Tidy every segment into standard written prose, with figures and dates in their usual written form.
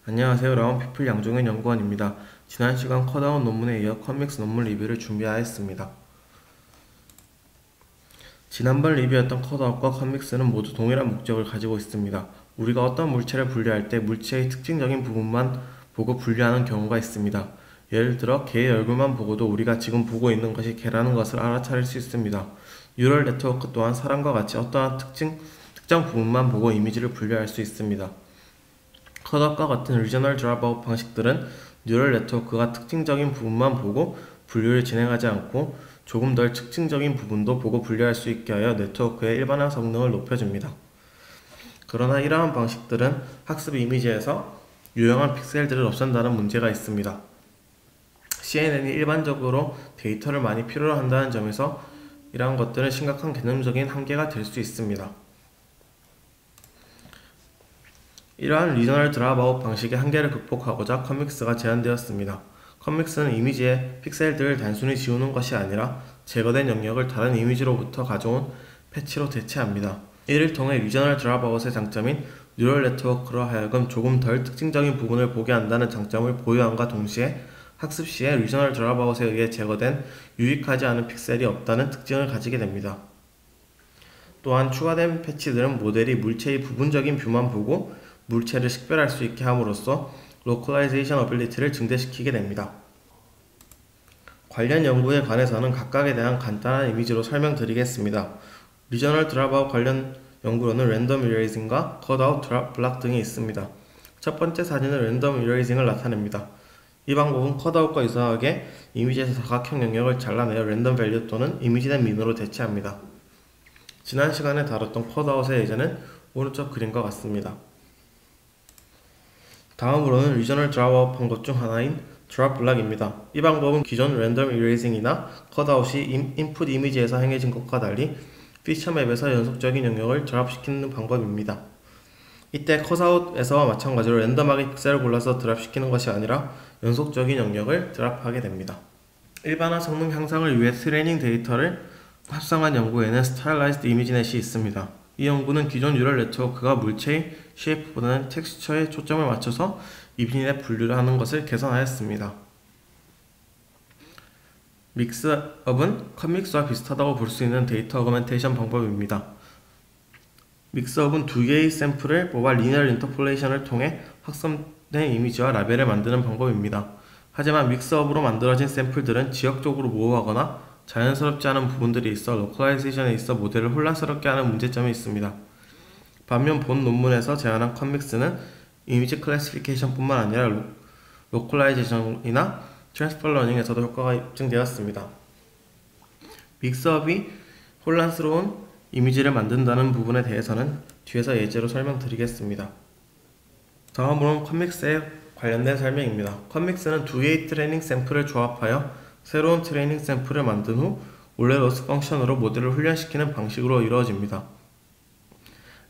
안녕하세요. 라운피플 양종현 연구원입니다. 지난 시간 컷아웃 논문에 이어 컴믹스 논문 리뷰를 준비하였습니다. 지난번 리뷰했던 컷아웃과 컴믹스는 모두 동일한 목적을 가지고 있습니다. 우리가 어떤 물체를 분류할 때 물체의 특징적인 부분만 보고 분류하는 경우가 있습니다. 예를 들어 개의 얼굴만 보고도 우리가 지금 보고 있는 것이 개라는 것을 알아차릴 수 있습니다. 뉴럴 네트워크 또한 사람과 같이 어떠한 특정 부분만 보고 이미지를 분류할 수 있습니다. 컷아웃과 같은 리저널 드랍아웃 방식들은 뉴럴 네트워크가 특징적인 부분만 보고 분류를 진행하지 않고 조금 덜 특징적인 부분도 보고 분류할 수 있게 하여 네트워크의 일반화 성능을 높여줍니다. 그러나 이러한 방식들은 학습 이미지에서 유용한 픽셀들을 없앤다는 문제가 있습니다. CNN이 일반적으로 데이터를 많이 필요로 한다는 점에서 이러한 것들은 심각한 개념적인 한계가 될 수 있습니다. 이러한 리저널 드랍아웃 방식의 한계를 극복하고자 컴믹스가 제안되었습니다. 컴믹스는 이미지의 픽셀들을 단순히 지우는 것이 아니라 제거된 영역을 다른 이미지로부터 가져온 패치로 대체합니다. 이를 통해 리저널 드랍아웃의 장점인 뉴럴 네트워크로 하여금 조금 덜 특징적인 부분을 보게 한다는 장점을 보유함과 동시에 학습 시에 리저널 드랍아웃에 의해 제거된 유익하지 않은 픽셀이 없다는 특징을 가지게 됩니다. 또한 추가된 패치들은 모델이 물체의 부분적인 뷰만 보고 물체를 식별할 수 있게 함으로써 로컬라이제이션 어빌리티를 증대시키게 됩니다. 관련 연구에 관해서는 각각에 대한 간단한 이미지로 설명드리겠습니다. 리저널 드랍아웃 관련 연구로는 랜덤 이레이징과 컷아웃 드랍 블락 등이 있습니다. 첫 번째 사진은 랜덤 이레이징을 나타냅니다. 이 방법은 컷아웃과 유사하게 이미지에서 사각형 영역을 잘라내어 랜덤 밸류 또는 이미지된 민으로 대체합니다. 지난 시간에 다뤘던 컷아웃의 예제는 오른쪽 그림과 같습니다. 다음으로는 리저널 드랍아웃 방법 중 하나인 드랍 블락입니다. 이 방법은 기존 랜덤 이레이징이나 컷아웃이 인풋 이미지에서 행해진 것과 달리 피처 맵에서 연속적인 영역을 드랍시키는 방법입니다. 이때 컷아웃에서와 마찬가지로 랜덤하게 픽셀을 골라서 드랍시키는 것이 아니라 연속적인 영역을 드랍하게 됩니다. 일반화 성능 향상을 위해 트레이닝 데이터를 합성한 연구에는 스타일라이즈드 이미지넷이 있습니다. 이 연구는 기존 뉴럴 네트워크가 물체의 쉐이프보다는 텍스처에 초점을 맞춰서 이미지넷 분류를 하는 것을 개선하였습니다. 믹스업은 컴믹스와 비슷하다고 볼 수 있는 데이터 어그멘테이션 방법입니다. 믹스업은 두 개의 샘플을 뽑아 리니어 인터폴레이션을 통해 확산된 이미지와 라벨을 만드는 방법입니다. 하지만 믹스업으로 만들어진 샘플들은 지역적으로 모호하거나 자연스럽지 않은 부분들이 있어 로컬라이제이션에 있어 모델을 혼란스럽게 하는 문제점이 있습니다. 반면 본 논문에서 제안한 컴믹스는 이미지 클래시피케이션 뿐만 아니라 로컬라이제이션이나 트랜스퍼 러닝에서도 효과가 입증되었습니다. 믹스업이 혼란스러운 이미지를 만든다는 부분에 대해서는 뒤에서 예제로 설명드리겠습니다. 다음으로는 컴믹스에 관련된 설명입니다. 컴믹스는 두 개의 트레이닝 샘플을 조합하여 새로운 트레이닝 샘플을 만든 후 원래 로스 펑션으로 모델을 훈련시키는 방식으로 이루어집니다.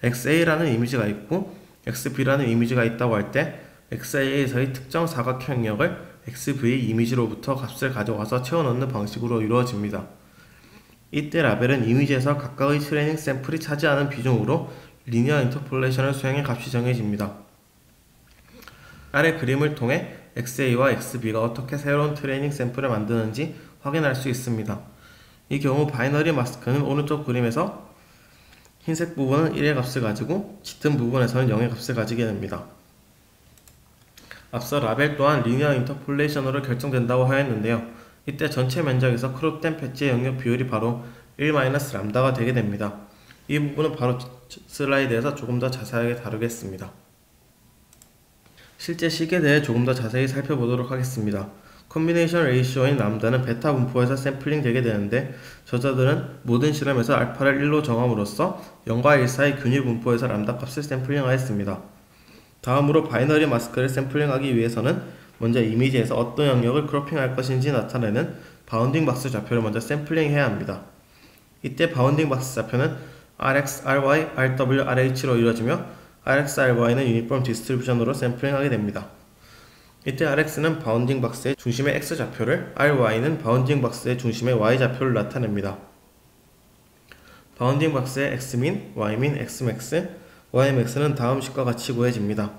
XA라는 이미지가 있고 XB라는 이미지가 있다고 할 때 XA에서의 특정 사각형 영역을 XB의 이미지로부터 값을 가져와서 채워넣는 방식으로 이루어집니다. 이때 라벨은 이미지에서 각각의 트레이닝 샘플이 차지하는 비중으로 리니어 인터폴레이션을 수행해 값이 정해집니다. 아래 그림을 통해 XA와 XB가 어떻게 새로운 트레이닝 샘플을 만드는지 확인할 수 있습니다. 이 경우 바이너리 마스크는 오른쪽 그림에서 흰색 부분은 1의 값을 가지고 짙은 부분에서는 0의 값을 가지게 됩니다. 앞서 라벨 또한 리니어 인터폴레이션으로 결정된다고 하였는데요. 이때 전체 면적에서 크롭된 패치의 영역 비율이 바로 1-람다가 되게 됩니다. 이 부분은 바로 슬라이드에서 조금 더 자세하게 다루겠습니다. 실제 식에 대해 조금 더 자세히 살펴보도록 하겠습니다. 컨비네이션 레이시오인 람다는 베타 분포에서 샘플링 되게 되는데 저자들은 모든 실험에서 알파를 1로 정함으로써 0과 1 사이 균일 분포에서 람다 값을 샘플링하였습니다. 다음으로 바이너리 마스크를 샘플링하기 위해서는 먼저 이미지에서 어떤 영역을 크로핑할 것인지 나타내는 바운딩 박스 좌표를 먼저 샘플링해야 합니다. 이때 바운딩 박스 좌표는 RX, RY, RW, RH로 이루어지며 RX, RY는 유니폼 디스트리뷰션으로 샘플링하게 됩니다. 이때 Rx는 바운딩 박스의 중심의 X좌표를, Ry는 바운딩 박스의 중심의 Y좌표를 나타냅니다. 바운딩 박스의 Xmin, Ymin, Xmax, Ymax는 다음 식과 같이 구해집니다.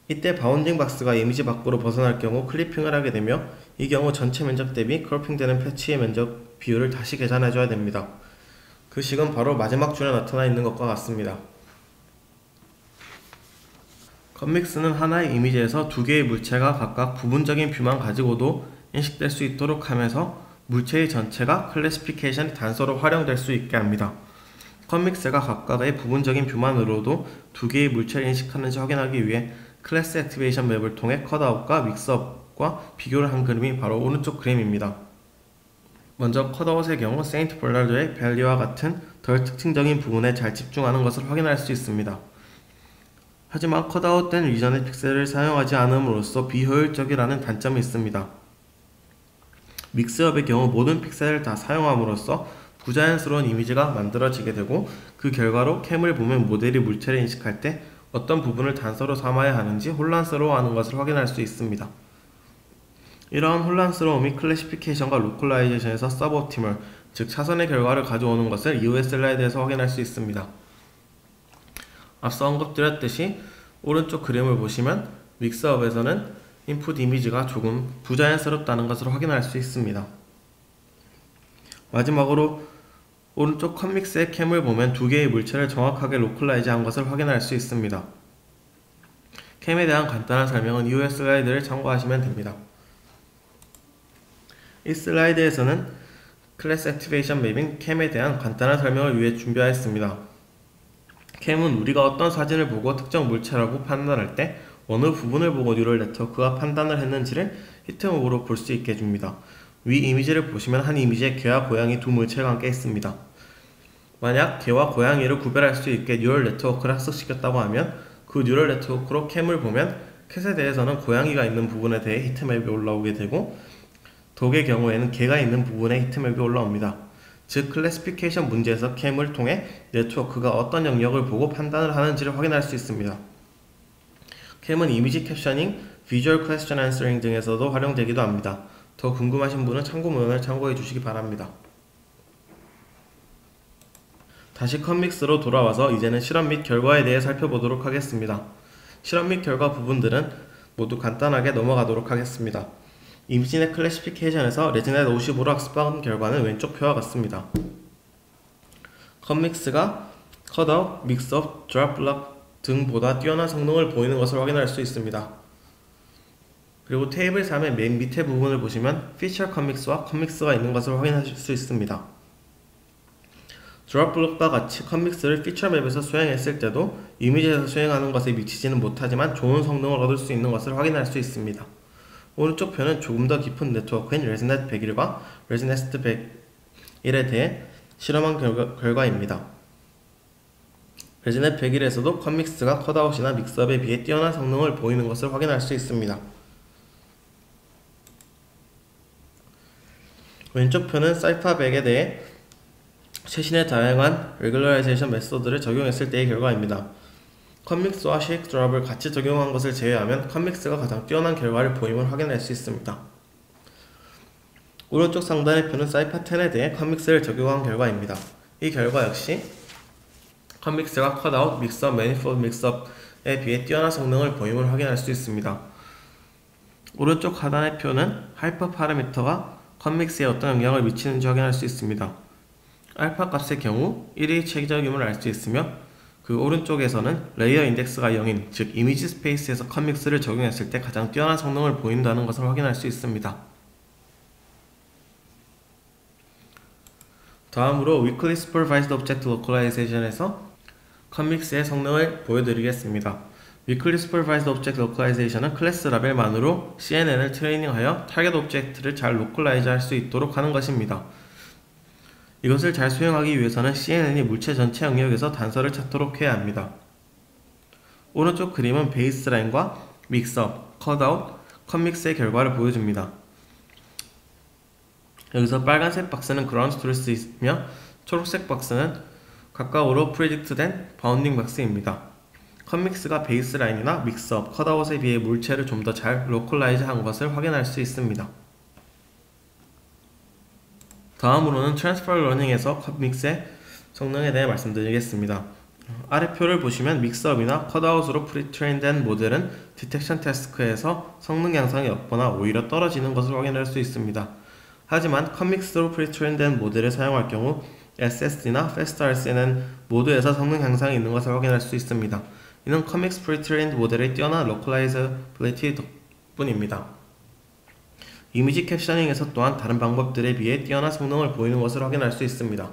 이때 바운딩 박스가 이미지 밖으로 벗어날 경우 클리핑을 하게 되며 이 경우 전체 면적 대비 크로핑되는 패치의 면적 비율을 다시 계산해줘야 됩니다. 그 식은 바로 마지막 줄에 나타나 있는 것과 같습니다. 컴믹스는 하나의 이미지에서 두 개의 물체가 각각 부분적인 뷰만 가지고도 인식될 수 있도록 하면서 물체의 전체가 클래시피케이션 단서로 활용될 수 있게 합니다. 컴믹스가 각각의 부분적인 뷰만으로도 두 개의 물체를 인식하는지 확인하기 위해 클래스 액티베이션 맵을 통해 컷아웃과 믹스업과 비교를 한 그림이 바로 오른쪽 그림입니다. 먼저 컷아웃의 경우 세인트 벌나르드의 밸리와 같은 덜 특징적인 부분에 잘 집중하는 것을 확인할 수 있습니다. 하지만 컷아웃된 리전의 픽셀을 사용하지 않음으로써 비효율적이라는 단점이 있습니다. 믹스업의 경우 모든 픽셀을 다 사용함으로써 부자연스러운 이미지가 만들어지게 되고 그 결과로 캠을 보면 모델이 물체를 인식할 때 어떤 부분을 단서로 삼아야 하는지 혼란스러워하는 것을 확인할 수 있습니다. 이러한 혼란스러움이 클래시피케이션과 로컬라이제이션에서 서브옵티멀, 즉 차선의 결과를 가져오는 것을 이후의 슬라이드에서 확인할 수 있습니다. 앞서 언급드렸듯이 오른쪽 그림을 보시면 믹스업에서는 인풋 이미지가 조금 부자연스럽다는 것을 확인할 수 있습니다. 마지막으로 오른쪽 컴믹스의 캠을 보면 두 개의 물체를 정확하게 로컬라이즈한 것을 확인할 수 있습니다. 캠에 대한 간단한 설명은 이후의 슬라이드를 참고하시면 됩니다. 이 슬라이드에서는 클래스 액티베이션 맵인 캠에 대한 간단한 설명을 위해 준비하였습니다. 캠은 우리가 어떤 사진을 보고 특정 물체라고 판단할 때 어느 부분을 보고 뉴럴 네트워크가 판단을 했는지를 히트맵으로 볼 수 있게 해줍니다. 위 이미지를 보시면 한 이미지에 개와 고양이 두 물체가 함께 있습니다. 만약 개와 고양이를 구별할 수 있게 뉴럴 네트워크를 학습시켰다고 하면 그 뉴럴 네트워크로 캠을 보면 캣에 대해서는 고양이가 있는 부분에 대해 히트맵이 올라오게 되고 독의 경우에는 개가 있는 부분에 히트맵이 올라옵니다. 즉 클래시피케이션 문제에서 캠을 통해 네트워크가 어떤 영역을 보고 판단을 하는지를 확인할 수 있습니다. 캠은 이미지 캡셔닝, 비주얼 퀘스천 앤서링 등에서도 활용되기도 합니다. 더 궁금하신 분은 참고문헌을 참고해 주시기 바랍니다. 다시 컴믹스로 돌아와서 이제는 실험 및 결과에 대해 살펴보도록 하겠습니다. 실험 및 결과 부분들은 모두 간단하게 넘어가도록 하겠습니다. 이미지넷 클래시피케이션에서 레지넷 55로 학습한 결과는 왼쪽 표와 같습니다. 컴믹스가 컷아웃, 믹스업, 드랍블락 등보다 뛰어난 성능을 보이는 것을 확인할 수 있습니다. 그리고 테이블 3의 맨 밑에 부분을 보시면 피처 컴믹스와 컴믹스가 있는 것을 확인하실 수 있습니다. 드랍블록과 같이 컴믹스를 피처 맵에서 수행했을 때도 이미지에서 수행하는 것에 미치지는 못하지만 좋은 성능을 얻을 수 있는 것을 확인할 수 있습니다. 오른쪽 표는 조금 더 깊은 네트워크인 레지넷 101과 레지네스트 101에 대해 실험한 결과입니다. 레지넷 101에서도 컴믹스가 컷아웃이나 믹스업에 비해 뛰어난 성능을 보이는 것을 확인할 수 있습니다. 왼쪽 표는 사이파 100에 대해 최신의 다양한 레귤러라이제이션 메소드를 적용했을 때의 결과입니다. 컴믹스와 쉐이크 드랍을 같이 적용한 것을 제외하면 컴믹스가 가장 뛰어난 결과를 보임을 확인할 수 있습니다. 오른쪽 상단의 표는 사이파 10에 대해 컴믹스를 적용한 결과입니다. 이 결과 역시 컴믹스가 컷아웃, 믹스업, 매니폴드 믹스업에 비해 뛰어난 성능을 보임을 확인할 수 있습니다. 오른쪽 하단의 표는 하이퍼 파라미터가 컴믹스에 어떤 영향을 미치는지 확인할 수 있습니다. 알파 값의 경우 1의 체계적임을 알 수 있으며 그 오른쪽에서는 레이어 인덱스가 0인 즉 이미지 스페이스에서 컴믹스를 적용했을 때 가장 뛰어난 성능을 보인다는 것을 확인할 수 있습니다. 다음으로 Weakly Supervised Object Localization에서 컴믹스의 성능을 보여드리겠습니다. Weakly Supervised Object Localization은 클래스 라벨만으로 CNN을 트레이닝하여 타겟 오브젝트를 잘 로컬라이즈 할 수 있도록 하는 것입니다. 이것을 잘 수행하기 위해서는 CNN이 물체 전체 영역에서 단서를 찾도록 해야 합니다. 오른쪽 그림은 베이스라인과 믹스업, 컷아웃, 컴믹스의 결과를 보여줍니다. 여기서 빨간색 박스는 그라운드 트루스이며 초록색 박스는 가까우로 프리딕트된 바운딩 박스입니다. 컴믹스가 베이스라인이나 믹스업, 컷아웃에 비해 물체를 좀 더 잘 로컬라이즈 한 것을 확인할 수 있습니다. 다음으로는 트랜스퍼 러닝에서 컴믹스의 성능에 대해 말씀드리겠습니다. 아래 표를 보시면 믹스업이나 컷아웃으로 프리트레인된 모델은 디텍션 태스크에서 성능 향상이 없거나 오히려 떨어지는 것을 확인할 수 있습니다. 하지만 컴믹스로 프리트레인된 모델을 사용할 경우 SSD나 FastRC는 모두에서 성능 향상이 있는 것을 확인할 수 있습니다. 이는 컴믹스 프리트레인드 모델의 뛰어난 로컬라이저빌리티 덕분입니다. 이미지 캡셔닝에서 또한 다른 방법들에 비해 뛰어난 성능을 보이는 것을 확인할 수 있습니다.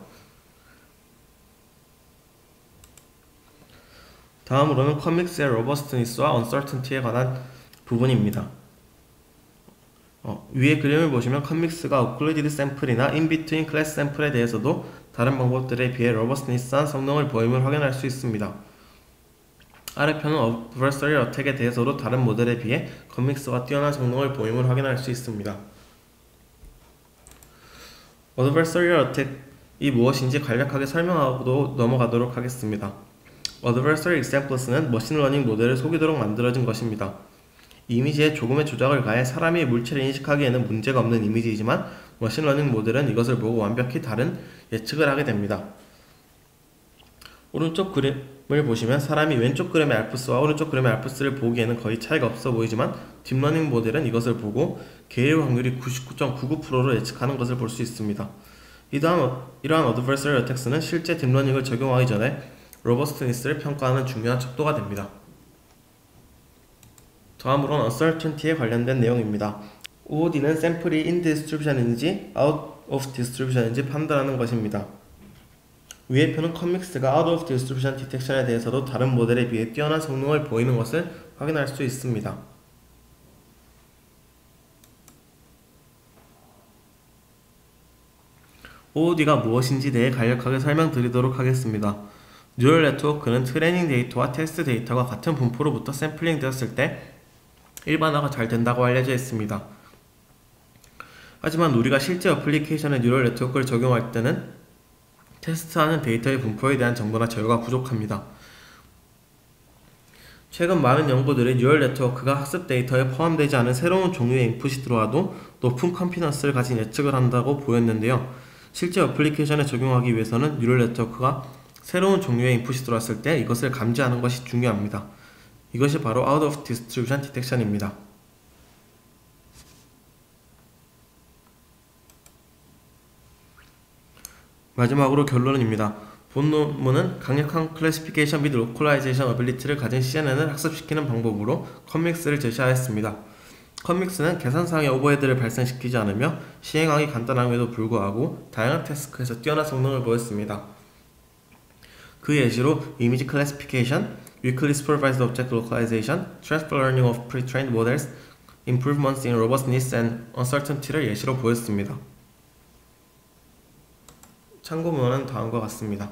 다음으로는 컴믹스의 로버스트니스와 언서튼티에 관한 부분입니다. 위의 그림을 보시면 컴믹스가 오클루디드 샘플이나 인비트윈 클래스 샘플에 대해서도 다른 방법들에 비해 로버스트니스한 성능을 보임을 확인할 수 있습니다. 아래편은 어드버서리 어택에 대해서도 다른 모델에 비해 컴믹스가 뛰어난 성능을 보임을 확인할 수 있습니다. 어드버서리 어택이 무엇인지 간략하게 설명하고 넘어가도록 하겠습니다. Adversary Examples는 머신러닝 모델을 속이도록 만들어진 것입니다. 이미지에 조금의 조작을 가해 사람이 물체를 인식하기에는 문제가 없는 이미지이지만 머신러닝 모델은 이것을 보고 완벽히 다른 예측을 하게 됩니다. 오른쪽 그림을 보시면 사람이 왼쪽 그림의 알프스와 오른쪽 그림의 알프스를 보기에는 거의 차이가 없어 보이지만 딥러닝 모델은 이것을 보고 개일 확률이 99.99%로 예측하는 것을 볼 수 있습니다. 이러한 Adversary Attacks는 실제 딥러닝을 적용하기 전에 로버스트니스를 평가하는 중요한 척도가 됩니다. 다음으로는 uncertainty에 관련된 내용입니다. OOD는 샘플이 in distribution인지 out of distribution인지 판단하는 것입니다. 위의 표는 컴믹스가 out of distribution 디텍션에 대해서도 다른 모델에 비해 뛰어난 성능을 보이는 것을 확인할 수 있습니다. OOD가 무엇인지 대해 간략하게 설명드리도록 하겠습니다. 뉴럴 네트워크는 트레이닝 데이터와 테스트 데이터가 같은 분포로부터 샘플링 되었을 때 일반화가 잘 된다고 알려져 있습니다. 하지만 우리가 실제 어플리케이션에 뉴럴 네트워크를 적용할 때는 테스트하는 데이터의 분포에 대한 정보나 자료가 부족합니다. 최근 많은 연구들이 뉴럴 네트워크가 학습 데이터에 포함되지 않은 새로운 종류의 인풋이 들어와도 높은 컨피던스를 가진 예측을 한다고 보였는데요. 실제 어플리케이션에 적용하기 위해서는 뉴럴 네트워크가 새로운 종류의 인풋이 들어왔을 때 이것을 감지하는 것이 중요합니다. 이것이 바로 Out of Distribution Detection입니다. 마지막으로 결론입니다. 본 논문은 강력한 클래시피케이션 및 로컬라이제이션 어빌리티를 가진 CNN을 학습시키는 방법으로 컴믹스를 제시하였습니다. 컴믹스는 계산상의 오버헤드를 발생시키지 않으며 시행하기 간단함에도 불구하고 다양한 태스크에서 뛰어난 성능을 보였습니다. 그 예시로 이미지 클래시피케이션, weakly supervised object localization, transfer learning of pre-trained models, improvements in robustness and uncertainty를 예시로 보였습니다. 참고문헌은 다음과 같습니다.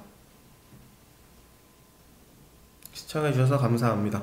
시청해주셔서 감사합니다.